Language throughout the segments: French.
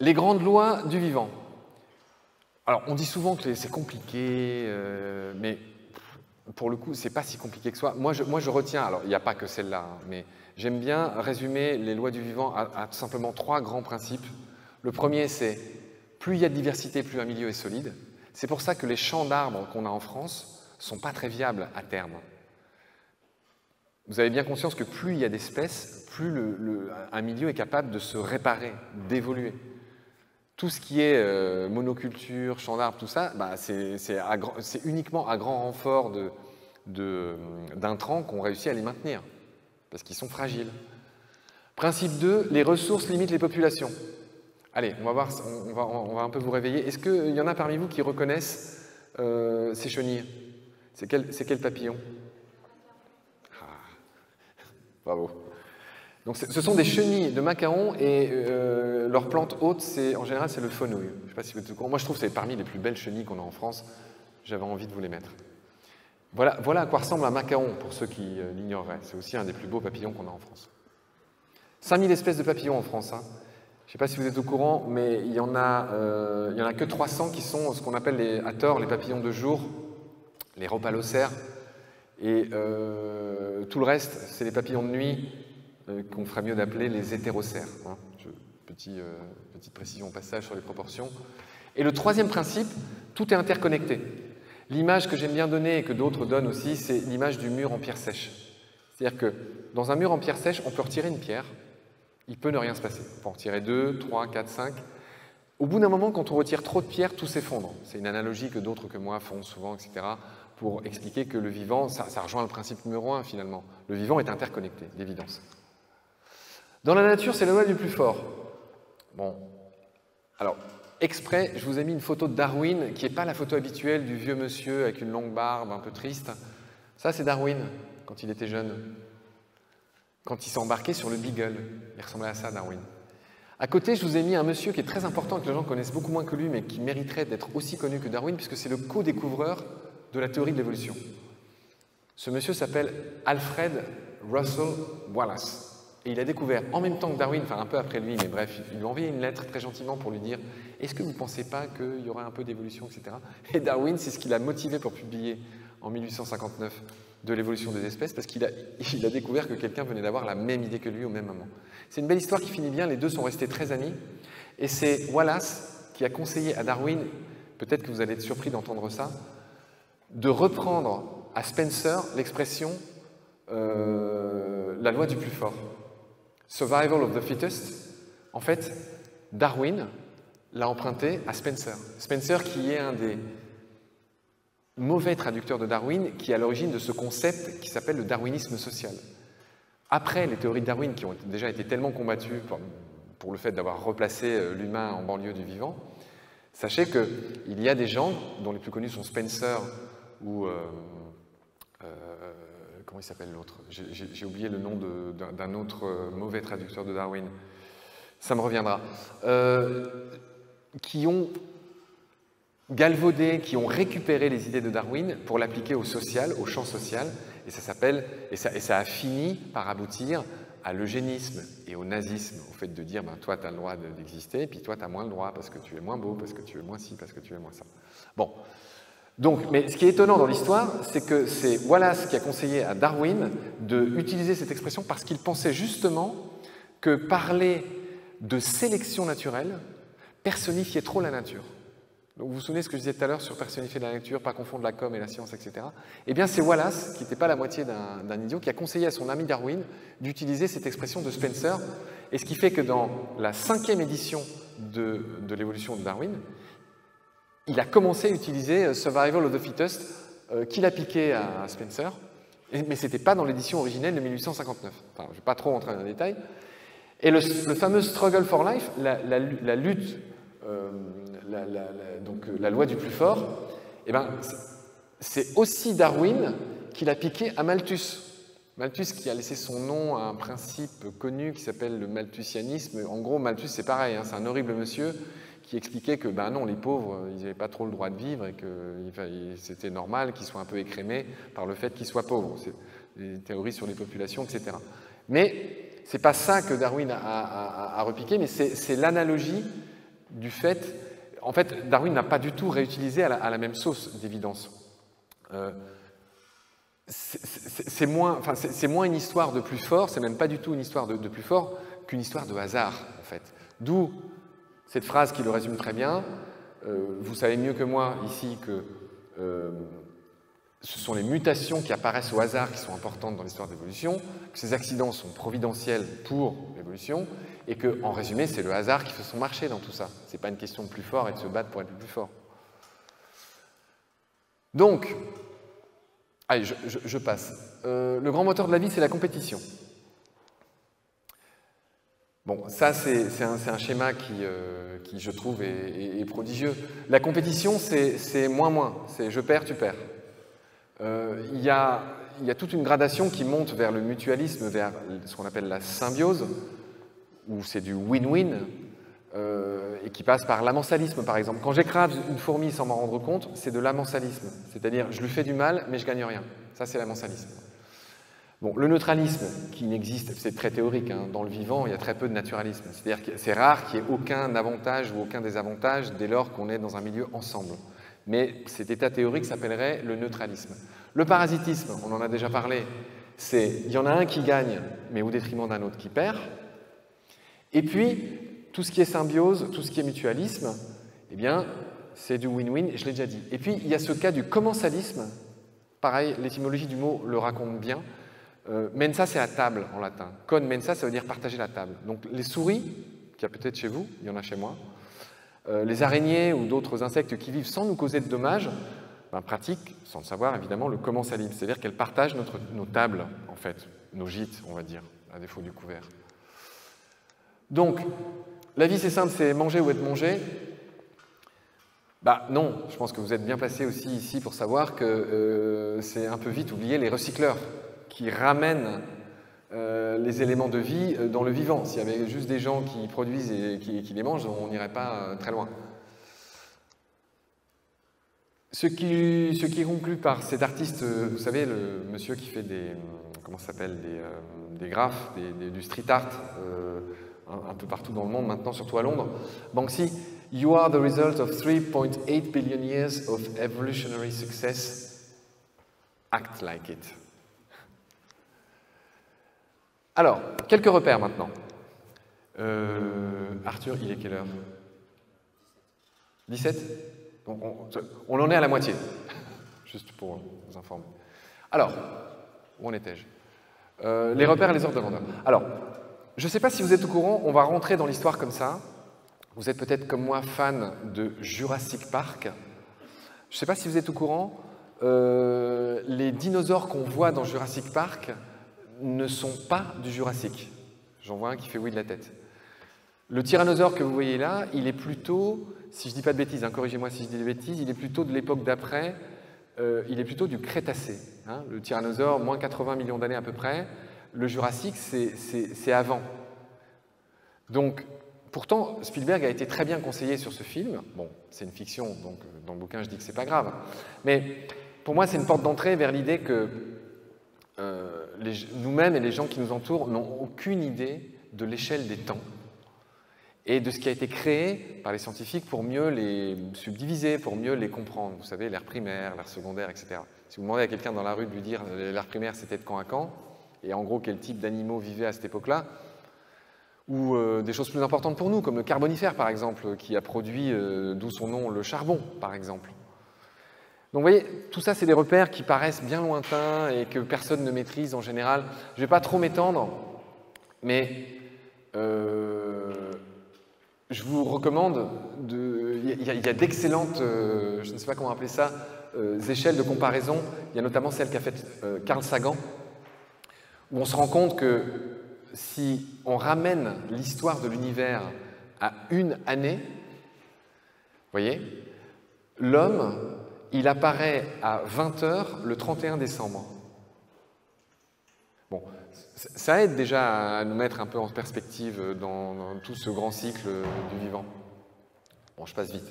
Les grandes lois du vivant. Alors, on dit souvent que c'est compliqué, mais pour le coup, c'est pas si compliqué que ça. Moi, je retiens, alors il n'y a pas que celle-là, hein, mais j'aime bien résumer les lois du vivant à simplement 3 grands principes. Le premier, c'est plus il y a de diversité, plus un milieu est solide. C'est pour ça que les champs d'arbres qu'on a en France ne sont pas très viables à terme. Vous avez bien conscience que plus il y a d'espèces, plus un milieu est capable de se réparer, d'évoluer. Tout ce qui est monoculture, champs d'arbres, tout ça, bah, c'est uniquement à grand renfort d'intrants qu'on réussit à les maintenir, parce qu'ils sont fragiles. Principe 2, les ressources limitent les populations. Allez, on va voir, on va un peu vous réveiller. Est-ce qu'il y en a parmi vous qui reconnaissent ces chenilles? C'est quel papillon? Ah, bravo. Donc, ce sont des chenilles de macaron et leur plante hôte, en général, c'est le fenouil. Je ne sais pas si vous êtes au courant. Moi, je trouve que c'est parmi les plus belles chenilles qu'on a en France. J'avais envie de vous les mettre. Voilà à quoi ressemble un macaron, pour ceux qui l'ignoreraient. C'est aussi un des plus beaux papillons qu'on a en France. 5000 espèces de papillons en France. Hein. Je ne sais pas si vous êtes au courant, mais il y en a que 300 qui sont ce qu'on appelle à tort les papillons de jour, les rhopalocères. Et tout le reste, c'est les papillons de nuit, qu'on ferait mieux d'appeler les hétérocères. Hein. Petite précision au passage sur les proportions. Et le troisième principe, tout est interconnecté. L'image que j'aime bien donner et que d'autres donnent aussi, c'est l'image du mur en pierre sèche. C'est-à-dire que dans un mur en pierre sèche, on peut retirer une pierre, il peut ne rien se passer. On peut en retirer 2, 3, 4, 5. Au bout d'un moment, quand on retire trop de pierres, tout s'effondre. C'est une analogie que d'autres que moi font souvent, etc., pour expliquer que le vivant, ça rejoint le principe numéro 1 finalement. Le vivant est interconnecté, d'évidence. Dans la nature, c'est la loi du plus fort. Bon, alors, exprès, je vous ai mis une photo de Darwin, qui n'est pas la photo habituelle du vieux monsieur avec une longue barbe, un peu triste. Ça, c'est Darwin, quand il était jeune. Quand il s'est embarqué sur le Beagle. Il ressemblait à ça, Darwin. À côté, je vous ai mis un monsieur qui est très important, que les gens connaissent beaucoup moins que lui, mais qui mériterait d'être aussi connu que Darwin, puisque c'est le co-découvreur de la théorie de l'évolution. Ce monsieur s'appelle Alfred Russel Wallace. Et il a découvert, en même temps que Darwin, enfin un peu après lui, mais bref, il lui a envoyé une lettre très gentiment pour lui dire « Est-ce que vous ne pensez pas qu'il y aurait un peu d'évolution, etc. » Et Darwin, c'est ce qui l'a motivé pour publier en 1859 de l'évolution des espèces, parce qu'il a découvert que quelqu'un venait d'avoir la même idée que lui au même moment. C'est une belle histoire qui finit bien, les deux sont restés très amis, et c'est Wallace qui a conseillé à Darwin, peut-être que vous allez être surpris d'entendre ça, de reprendre à Spencer l'expression la loi du plus fort. Survival of the fittest, en fait, Darwin l'a emprunté à Spencer. Spencer qui est un des mauvais traducteurs de Darwin, qui est à l'origine de ce concept qui s'appelle le darwinisme social. Après les théories de Darwin, qui ont déjà été tellement combattues pour le fait d'avoir replacé l'humain en banlieue du vivant, sachez qu'il y a des gens, dont les plus connus sont Spencer ou... comment il s'appelle l'autre? J'ai oublié le nom d'un autre mauvais traducteur de Darwin. Ça me reviendra. Qui ont galvaudé, qui ont récupéré les idées de Darwin pour l'appliquer au social, au champ social, et ça a fini par aboutir à l'eugénisme et au nazisme, au fait de dire ben, toi tu as le droit d'exister, puis toi tu as moins le droit parce que tu es moins beau, parce que tu es moins ci, parce que tu es moins ça. Bon. Donc, mais ce qui est étonnant dans l'histoire, c'est que c'est Wallace qui a conseillé à Darwin d'utiliser cette expression parce qu'il pensait justement que parler de sélection naturelle personnifiait trop la nature. Donc, vous vous souvenez de ce que je disais tout à l'heure sur personnifier la nature, pas confondre la com et la science, etc. Eh bien, c'est Wallace, qui n'était pas la moitié d'un idiot, qui a conseillé à son ami Darwin d'utiliser cette expression de Spencer, et ce qui fait que dans la 5e édition de l'évolution de Darwin, il a commencé à utiliser Survival of the Fittest, qu'il a piqué à Spencer, mais ce n'était pas dans l'édition originelle de 1859. Enfin, je ne vais pas trop rentrer dans les détails. Et le fameux Struggle for Life, la lutte, donc la loi du plus fort, eh ben, c'est aussi Darwin qui l'a piqué à Malthus. Malthus qui a laissé son nom à un principe connu qui s'appelle le malthusianisme. En gros, Malthus, c'est pareil, hein, c'est un horrible monsieur qui expliquait que ben non, les pauvres, ils n'avaient pas trop le droit de vivre et que c'était normal qu'ils soient un peu écrémés par le fait qu'ils soient pauvres. C'est des théories sur les populations, etc. Mais ce n'est pas ça que Darwin a repiqué, mais c'est l'analogie du fait... En fait, Darwin n'a pas du tout réutilisé à la même sauce d'évidence. C'est moins une histoire de plus fort, c'est même pas du tout une histoire de plus fort qu'une histoire de hasard, en fait. D'où cette phrase qui le résume très bien. Vous savez mieux que moi ici que ce sont les mutations qui apparaissent au hasard qui sont importantes dans l'histoire de l'évolution, que ces accidents sont providentiels pour l'évolution, et que, en résumé, c'est le hasard qui fait son marché dans tout ça. Ce n'est pas une question de plus fort et de se battre pour être le plus fort. Donc, allez, je passe. Le grand moteur de la vie, c'est la compétition. Bon, ça, c'est un schéma qui, je trouve, est prodigieux. La compétition, c'est moins. C'est je perds, tu perds. Il y a toute une gradation qui monte vers le mutualisme, vers ce qu'on appelle la symbiose, où c'est du win-win, et qui passe par l'amensalisme, par exemple. Quand j'écrase une fourmi sans m'en rendre compte, c'est de l'amensalisme. C'est-à-dire, je lui fais du mal, mais je gagne rien. Ça, c'est l'amensalisme. Bon, le neutralisme, qui n'existe, c'est très théorique, hein. Dans le vivant, il y a très peu de naturalisme. C'est-à-dire que c'est rare qu'il n'y ait aucun avantage ou aucun désavantage dès lors qu'on est dans un milieu ensemble. Mais cet état théorique s'appellerait le neutralisme. Le parasitisme, on en a déjà parlé, il y en a un qui gagne, mais au détriment d'un autre qui perd. Et puis, tout ce qui est symbiose, tout ce qui est mutualisme, eh bien, c'est du win-win, je l'ai déjà dit. Et puis, il y a ce cas du commensalisme. Pareil, l'étymologie du mot le raconte bien. Mensa, c'est à table en latin. Con mensa, ça veut dire partager la table. Donc, les souris, qu'il y a peut-être chez vous, il y en a chez moi, les araignées ou d'autres insectes qui vivent sans nous causer de dommages, pratiquent, sans le savoir évidemment, le commensalisme, c'est-à-dire qu'elles partagent nos tables, en fait, nos gîtes, on va dire, à défaut du couvert. Donc, la vie c'est simple, c'est manger ou être mangé. Non, je pense que vous êtes bien placé aussi ici pour savoir que c'est un peu vite oublier les recycleurs qui ramènent les éléments de vie dans le vivant. S'il y avait juste des gens qui produisent et qui les mangent, on n'irait pas très loin. Ce qui conclut par cet artiste, vous savez, le monsieur qui fait des graphes, du street art, un peu partout dans le monde maintenant, surtout à Londres, Banksy, "You are the result of 3.8 billion years of evolutionary success. Act like it." Alors, quelques repères maintenant. Arthur, il est quelle heure? 17? Donc on en est à la moitié, juste pour vous informer. Alors, où en étais-je? Les repères et les ordres de grandeur. Alors, je ne sais pas si vous êtes au courant, on va rentrer dans l'histoire comme ça. Vous êtes peut-être comme moi fan de Jurassic Park. Je ne sais pas si vous êtes au courant, les dinosaures qu'on voit dans Jurassic Park ne sont pas du Jurassique. J'en vois un qui fait oui de la tête. Le tyrannosaure que vous voyez là, il est plutôt, si je ne dis pas de bêtises, hein, corrigez-moi si je dis des bêtises, il est plutôt de l'époque d'après, il est plutôt du Crétacé. Hein. Le tyrannosaure, moins 80 millions d'années à peu près. Le Jurassique, c'est avant. Donc, pourtant, Spielberg a été très bien conseillé sur ce film. Bon, c'est une fiction, donc dans le bouquin, je dis que c'est pas grave. Mais pour moi, c'est une porte d'entrée vers l'idée que nous-mêmes et les gens qui nous entourent n'ont aucune idée de l'échelle des temps et de ce qui a été créé par les scientifiques pour mieux les subdiviser, pour mieux les comprendre. Vous savez, l'ère primaire, l'ère secondaire, etc. Si vous demandez à quelqu'un dans la rue de lui dire l'ère primaire c'était de quand à quand, et en gros quel type d'animaux vivaient à cette époque-là, ou des choses plus importantes pour nous, comme le carbonifère par exemple, qui a produit, d'où son nom, le charbon par exemple. Donc vous voyez, tout ça c'est des repères qui paraissent bien lointains et que personne ne maîtrise en général. Je ne vais pas trop m'étendre, mais je vous recommande, il y a d'excellentes, je ne sais pas comment appeler ça, échelles de comparaison. Il y a notamment celle qu'a faite Carl Sagan, où on se rend compte que si on ramène l'histoire de l'univers à une année, vous voyez, l'homme, il apparaît à 20h le 31 décembre. Bon, ça aide déjà à nous mettre un peu en perspective dans tout ce grand cycle du vivant. Bon, je passe vite.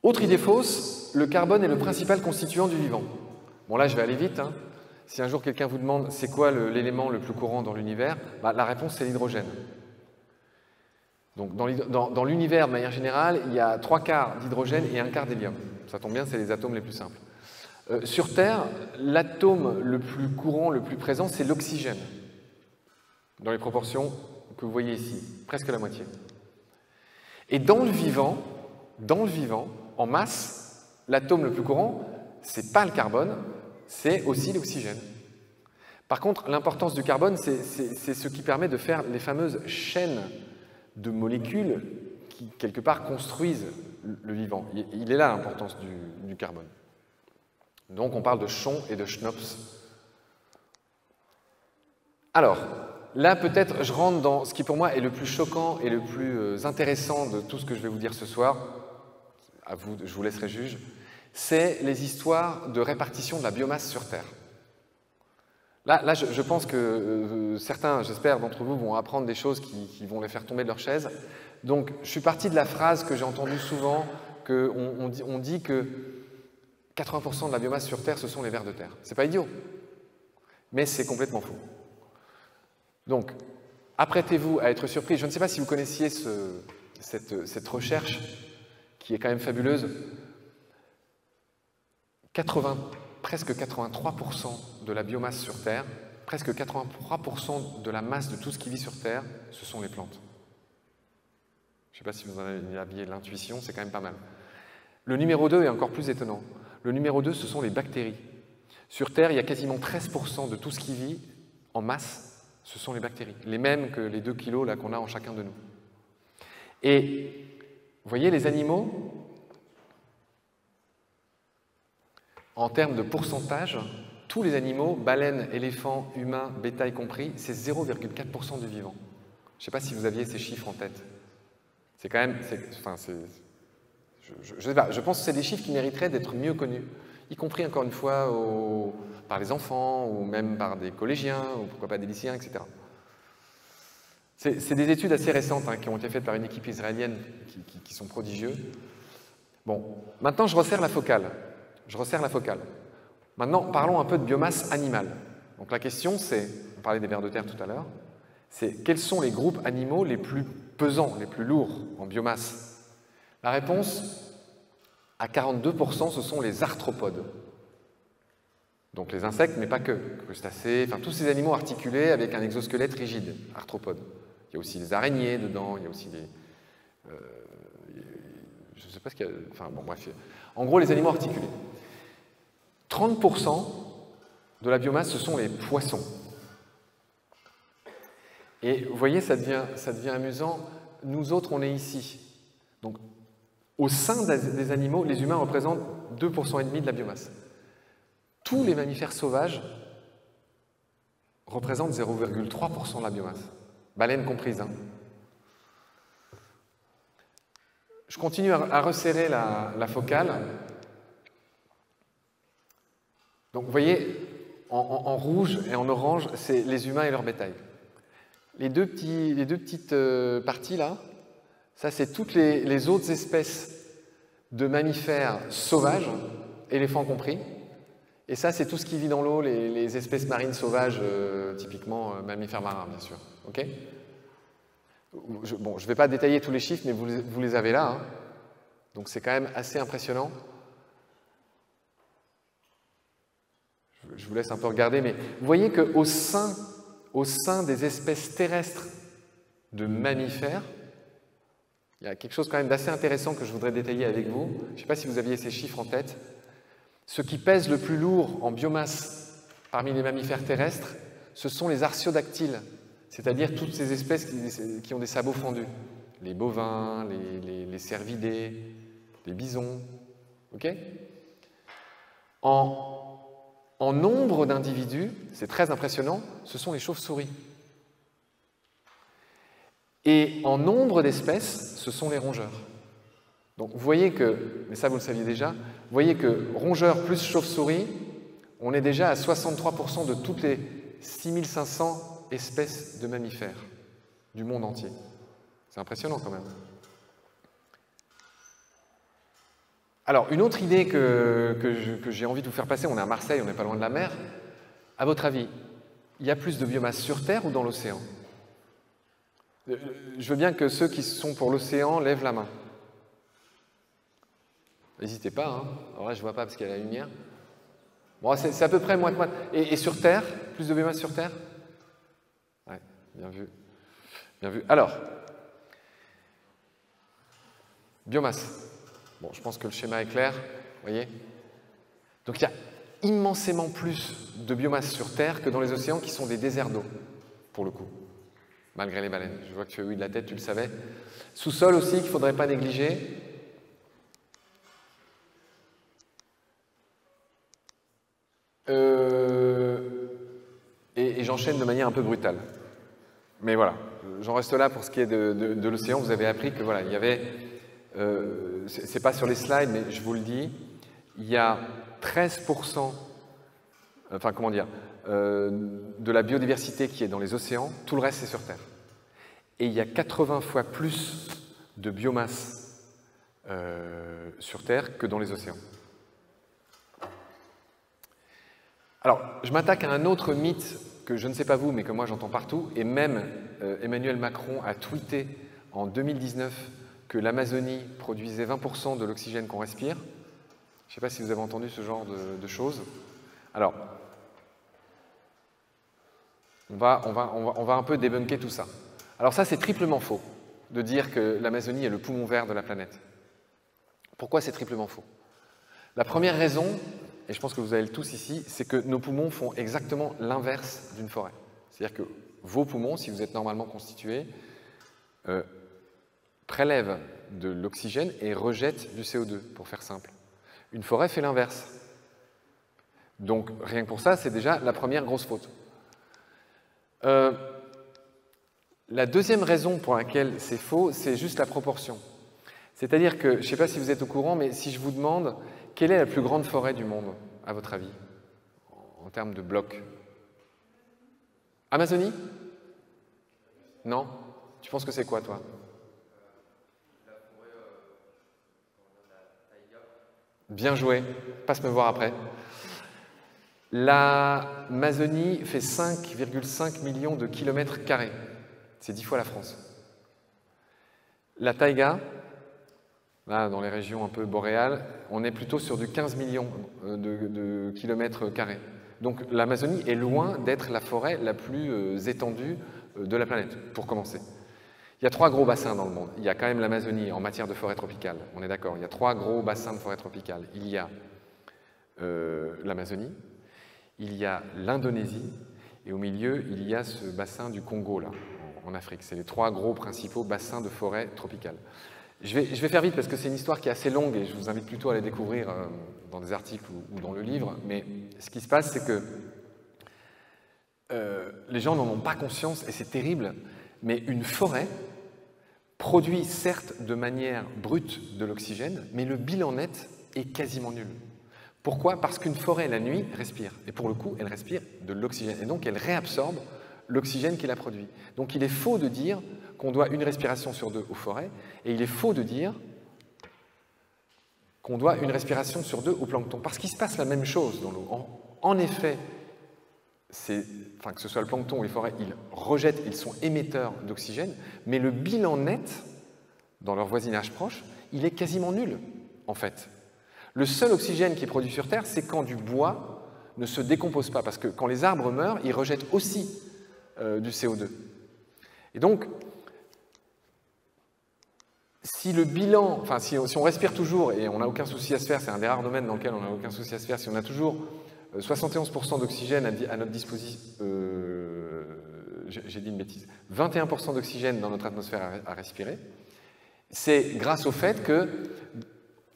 Autre idée fausse, le carbone est le principal constituant du vivant. Bon, là, je vais aller vite. Hein. Si un jour quelqu'un vous demande c'est quoi l'élément le plus courant dans l'univers, la réponse c'est l'hydrogène. Donc dans l'univers, de manière générale, il y a 3/4 d'hydrogène et 1/4 d'hélium. Ça tombe bien, c'est les atomes les plus simples. Sur Terre, l'atome le plus courant, le plus présent, c'est l'oxygène, dans les proportions que vous voyez ici, presque la moitié. Et dans le vivant, en masse, l'atome le plus courant, c'est pas le carbone, c'est aussi l'oxygène. Par contre, l'importance du carbone, c'est ce qui permet de faire les fameuses chaînes de molécules qui, quelque part, construisent le vivant. Il est là l'importance du carbone. Donc, on parle de Schonn et de Schnops. Alors, là, peut-être, je rentre dans ce qui, pour moi, est le plus choquant et le plus intéressant de tout ce que je vais vous dire ce soir. À vous, je vous laisserai juge. C'est les histoires de répartition de la biomasse sur Terre. Là, je pense que certains, j'espère, d'entre vous vont apprendre des choses qui vont les faire tomber de leur chaise. Donc, je suis parti de la phrase que j'ai entendue souvent, on dit que 80% de la biomasse sur Terre, ce sont les vers de terre. C'est pas idiot, mais c'est complètement faux. Donc, apprêtez-vous à être surpris. Je ne sais pas si vous connaissiez cette recherche, qui est quand même fabuleuse. Presque 83% de la biomasse sur Terre, presque 83% de la masse de tout ce qui vit sur Terre, ce sont les plantes. Je ne sais pas si vous en aviez l'intuition, c'est quand même pas mal. Le numéro 2 est encore plus étonnant. Le numéro 2, ce sont les bactéries. Sur Terre, il y a quasiment 13% de tout ce qui vit en masse, ce sont les bactéries. Les mêmes que les 2 kilos là qu'on a en chacun de nous. Et vous voyez, les animaux, en termes de pourcentage, tous les animaux, baleines, éléphants, humains, bétail compris, c'est 0,4% du vivant. Je ne sais pas si vous aviez ces chiffres en tête. C'est quand même... je sais pas, je pense que c'est des chiffres qui mériteraient d'être mieux connus, y compris, encore une fois, par les enfants, ou même par des collégiens, ou pourquoi pas des lycéens, etc. C'est des études assez récentes qui ont été faites par une équipe israélienne qui sont prodigieux. Bon, maintenant je resserre la focale. Maintenant, parlons un peu de biomasse animale. Donc la question, c'est, on parlait des vers de terre tout à l'heure, c'est quels sont les groupes animaux les plus pesants, les plus lourds en biomasse? La réponse, à 42%, ce sont les arthropodes. Donc les insectes, mais pas que. Crustacés, enfin tous ces animaux articulés avec un exosquelette rigide, arthropodes. Il y a aussi les araignées dedans, il y a aussi les... je ne sais pas ce qu'il y a... Enfin bon, bref. En gros, les animaux articulés. 30% de la biomasse, ce sont les poissons. Et vous voyez, ça devient amusant. Nous autres, on est ici. Donc, au sein des animaux, les humains représentent 2,5% de la biomasse. Tous les mammifères sauvages représentent 0,3% de la biomasse. Baleines comprises. Je continue à resserrer la focale. Donc, vous voyez, en rouge et en orange, c'est les humains et leur bétail. Les deux petites parties là, ça c'est toutes les autres espèces de mammifères sauvages, éléphants compris. Et ça c'est tout ce qui vit dans l'eau, les espèces marines sauvages, typiquement mammifères marins bien sûr. Okay, je ne vais pas détailler tous les chiffres, mais vous les avez là. Donc c'est quand même assez impressionnant. Je vous laisse un peu regarder, mais vous voyez qu'au sein des espèces terrestres de mammifères, il y a quelque chose quand même d'assez intéressant que je voudrais détailler avec vous. Je ne sais pas si vous aviez ces chiffres en tête. Ce qui pèse le plus lourd en biomasse parmi les mammifères terrestres, ce sont les artiodactyles, c'est-à-dire toutes ces espèces qui ont des sabots fendus. Les bovins, les cervidés, les bisons. Ok ? En nombre d'individus, c'est très impressionnant, ce sont les chauves-souris. Et en nombre d'espèces, ce sont les rongeurs. Donc vous voyez que, mais ça vous le saviez déjà, vous voyez que rongeurs plus chauves-souris, on est déjà à 63% de toutes les 6500 espèces de mammifères du monde entier. C'est impressionnant quand même. Alors, une autre idée que j'ai envie de vous faire passer, on est à Marseille, on n'est pas loin de la mer. À votre avis, il y a plus de biomasse sur Terre ou dans l'océan? Je veux bien que ceux qui sont pour l'océan lèvent la main. N'hésitez pas, hein. Alors là, je ne vois pas parce qu'il y a la lumière. Bon, c'est à peu près moite-moite. Et sur Terre? Plus de biomasse sur Terre? Ouais, bien vu. Bien vu. Alors, biomasse. Bon, je pense que le schéma est clair, vous voyez? Donc, il y a immensément plus de biomasse sur Terre que dans les océans qui sont des déserts d'eau, pour le coup, malgré les baleines. Je vois que tu as oui de la tête, tu le savais. Sous-sol aussi, qu'il ne faudrait pas négliger. Et j'enchaîne de manière un peu brutale. Mais voilà, j'en reste là pour ce qui est de l'océan. Vous avez appris que voilà, il y avait, c'est pas sur les slides, mais je vous le dis, il y a 13%, enfin comment dire, de la biodiversité qui est dans les océans, tout le reste c'est sur Terre. Et il y a 80 fois plus de biomasse sur Terre que dans les océans. Alors, je m'attaque à un autre mythe que je ne sais pas vous, mais que moi j'entends partout, et même Emmanuel Macron a tweeté en 2019 que l'Amazonie produisait 20% de l'oxygène qu'on respire. Je ne sais pas si vous avez entendu ce genre de choses. Alors, on va un peu débunker tout ça. Alors ça, c'est triplement faux, de dire que l'Amazonie est le poumon vert de la planète. Pourquoi c'est triplement faux? La première raison, et je pense que vous avez le tous ici, c'est que nos poumons font exactement l'inverse d'une forêt. C'est-à-dire que vos poumons, si vous êtes normalement constitués, prélèvent de l'oxygène et rejettent du CO2, pour faire simple. Une forêt fait l'inverse. Donc, rien que pour ça, c'est déjà la première grosse faute. La deuxième raison pour laquelle c'est faux, c'est juste la proportion. C'est-à-dire que, je ne sais pas si vous êtes au courant, mais si je vous demande quelle est la plus grande forêt du monde, à votre avis, en termes de blocs? Amazonie? Non? Tu penses que c'est quoi, toi? La forêt, la taïga. Bien joué. Passe me voir après. L'Amazonie fait 5,5 millions de kilomètres carrés. C'est 10 fois la France. La taïga, là, dans les régions un peu boréales, on est plutôt sur du 15 millions de kilomètres carrés. Donc l'Amazonie est loin d'être la forêt la plus étendue de la planète, pour commencer. Il y a 3 gros bassins dans le monde. Il y a quand même l'Amazonie en matière de forêt tropicale, on est d'accord. Il y a 3 gros bassins de forêt tropicale. Il y a l'Amazonie, il y a l'Indonésie, et au milieu, il y a ce bassin du Congo, là, en Afrique. C'est les 3 gros principaux bassins de forêt tropicale. Je vais faire vite parce que c'est une histoire qui est assez longue et je vous invite plutôt à la découvrir dans des articles ou dans le livre. Mais ce qui se passe, c'est que les gens n'en ont pas conscience et c'est terrible, mais une forêt produit certes de manière brute de l'oxygène, mais le bilan net est quasiment nul. Pourquoi? Parce qu'une forêt, la nuit, respire. Et pour le coup, elle respire de l'oxygène. Et donc, elle réabsorbe l'oxygène qu'il a produit. Donc, il est faux de dire qu'on doit une respiration sur 2 aux forêts, et il est faux de dire qu'on doit une respiration sur 2 au plancton, parce qu'il se passe la même chose dans l'eau. En effet, que ce soit le plancton ou les forêts, ils rejettent, ils sont émetteurs d'oxygène, mais le bilan net, dans leur voisinage proche, il est quasiment nul, en fait. Le seul oxygène qui est produit sur Terre, c'est quand du bois ne se décompose pas, parce que quand les arbres meurent, ils rejettent aussi du CO2. Et donc, si le bilan, enfin si on respire toujours et on n'a aucun souci à se faire, c'est un des rares domaines dans lequel on n'a aucun souci à se faire, si on a toujours 71% d'oxygène à notre disposition, j'ai dit une bêtise, 21% d'oxygène dans notre atmosphère à respirer, c'est grâce au fait que,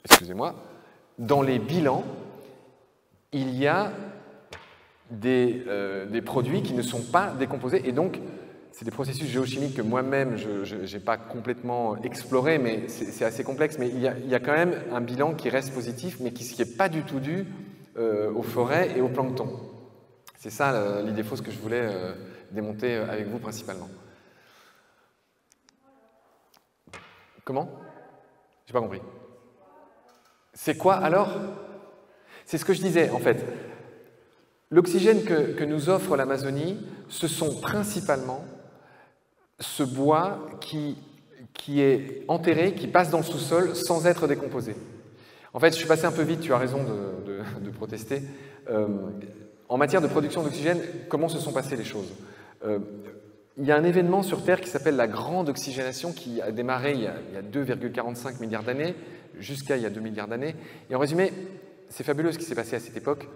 excusez-moi, dans les bilans, il y a des produits qui ne sont pas décomposés et donc c'est des processus géochimiques que moi-même, je n'ai pas complètement exploré, mais c'est assez complexe. Mais il y a quand même un bilan qui reste positif, mais qui n'est pas du tout dû aux forêts et au plancton. C'est ça l'idée fausse que je voulais démonter avec vous principalement. Comment? J'ai pas compris. C'est quoi alors? C'est ce que je disais en fait. L'oxygène que nous offre l'Amazonie, ce sont principalement ce bois qui est enterré, qui passe dans le sous-sol sans être décomposé. En fait, je suis passé un peu vite, tu as raison de protester. En matière de production d'oxygène, comment se sont passées les choses? Il y a un événement sur Terre qui s'appelle la grande oxygénation qui a démarré il y a 2,45 milliards d'années, jusqu'à il y a 2 milliards d'années. Et en résumé, c'est fabuleux ce qui s'est passé à cette époque.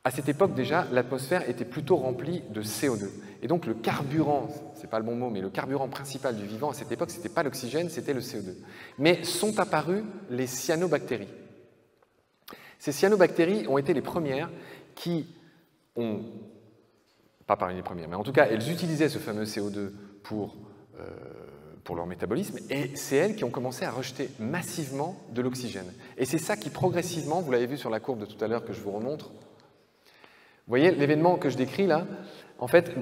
À cette époque, déjà, l'atmosphère était plutôt remplie de CO2. Et donc le carburant, c'est pas le bon mot, mais le carburant principal du vivant à cette époque, c'était pas l'oxygène, c'était le CO2. Mais sont apparues les cyanobactéries. Ces cyanobactéries ont été les premières qui ont, pas parmi les premières, mais en tout cas, elles utilisaient ce fameux CO2 pour leur métabolisme, et c'est elles qui ont commencé à rejeter massivement de l'oxygène. Et c'est ça qui progressivement, vous l'avez vu sur la courbe de tout à l'heure que je vous remontre, vous voyez l'événement que je décris là, en fait,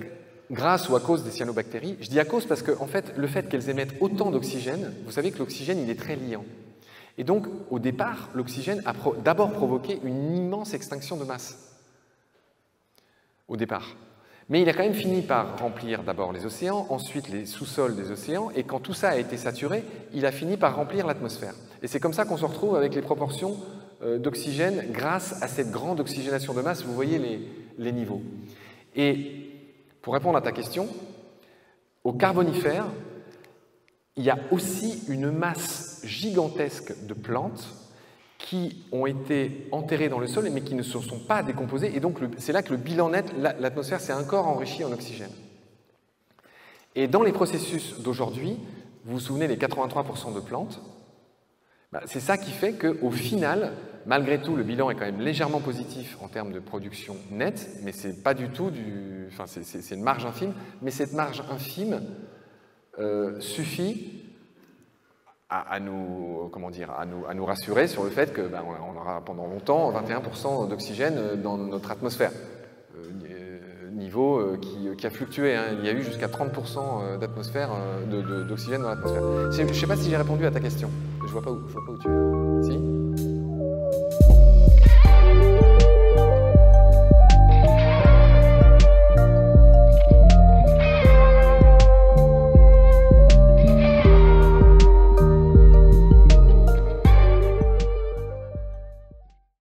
grâce ou à cause des cyanobactéries, je dis à cause parce que en fait, le fait qu'elles émettent autant d'oxygène, vous savez que l'oxygène il est très liant. Et donc, au départ, l'oxygène a d'abord provoqué une immense extinction de masse. Au départ. Mais il a quand même fini par remplir d'abord les océans, ensuite les sous-sols des océans, et quand tout ça a été saturé, il a fini par remplir l'atmosphère. Et c'est comme ça qu'on se retrouve avec les proportions d'oxygène grâce à cette grande oxygénation de masse, vous voyez les niveaux. Et pour répondre à ta question, au Carbonifère, il y a aussi une masse gigantesque de plantes qui ont été enterrées dans le sol, mais qui ne se sont pas décomposées. Et donc, c'est là que le bilan net, l'atmosphère s'est encore enrichie en oxygène. Et dans les processus d'aujourd'hui, vous vous souvenez des 83% de plantes, c'est ça qui fait qu'au final, malgré tout, le bilan est quand même légèrement positif en termes de production nette, mais c'est pas du tout du... Enfin, c'est une marge infime, mais cette marge infime suffit à nous, comment dire, à nous rassurer sur le fait que on aura pendant longtemps 21% d'oxygène dans notre atmosphère. Niveau qui a fluctué, hein. Il y a eu jusqu'à 30% d'oxygène dans l'atmosphère. Je ne sais pas si j'ai répondu à ta question. Je ne vois pas où tu es. Si ?